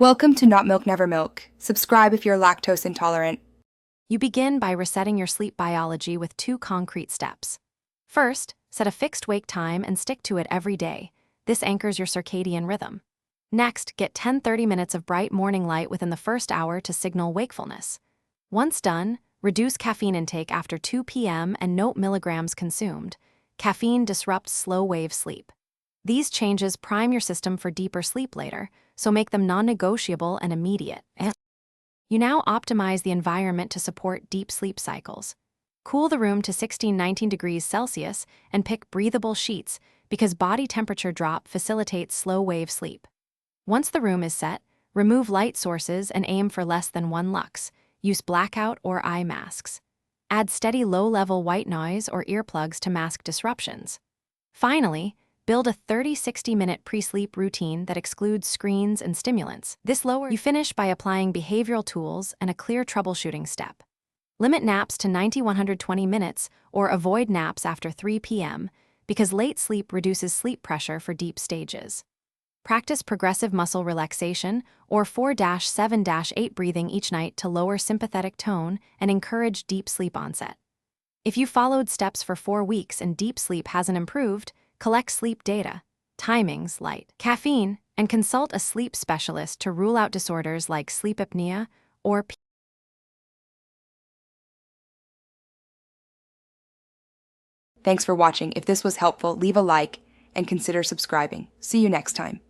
Welcome to Not Milk Never Milk. Subscribe if you're lactose intolerant. You begin by resetting your sleep biology with 2 concrete steps. First, set a fixed wake time and stick to it every day. This anchors your circadian rhythm. Next, get 10-30 minutes of bright morning light within the first hour to signal wakefulness. Once done, reduce caffeine intake after 2 p.m. and note milligrams consumed. Caffeine disrupts slow-wave sleep. These changes prime your system for deeper sleep later, so make them non-negotiable and immediate. You now optimize the environment to support deep sleep cycles. Cool the room to 16-19 degrees Celsius and pick breathable sheets because body temperature drop facilitates slow-wave sleep. Once the room is set, remove light sources and aim for less than 1 lux. Use blackout or eye masks. Add steady low-level white noise or earplugs to mask disruptions. Finally, build a 30-60 minute pre-sleep routine that excludes screens and stimulants. You finish by applying behavioral tools and a clear troubleshooting step. Limit naps to 90-120 minutes or avoid naps after 3 p.m. because late sleep reduces sleep pressure for deep stages. Practice progressive muscle relaxation or 4-7-8 breathing each night to lower sympathetic tone and encourage deep sleep onset. If you followed steps for 4 weeks and deep sleep hasn't improved, collect sleep data, timings, light, caffeine, and consult a sleep specialist to rule out disorders like sleep apnea or Thanks for watching. If this was helpful, leave a like and consider subscribing. See you next time.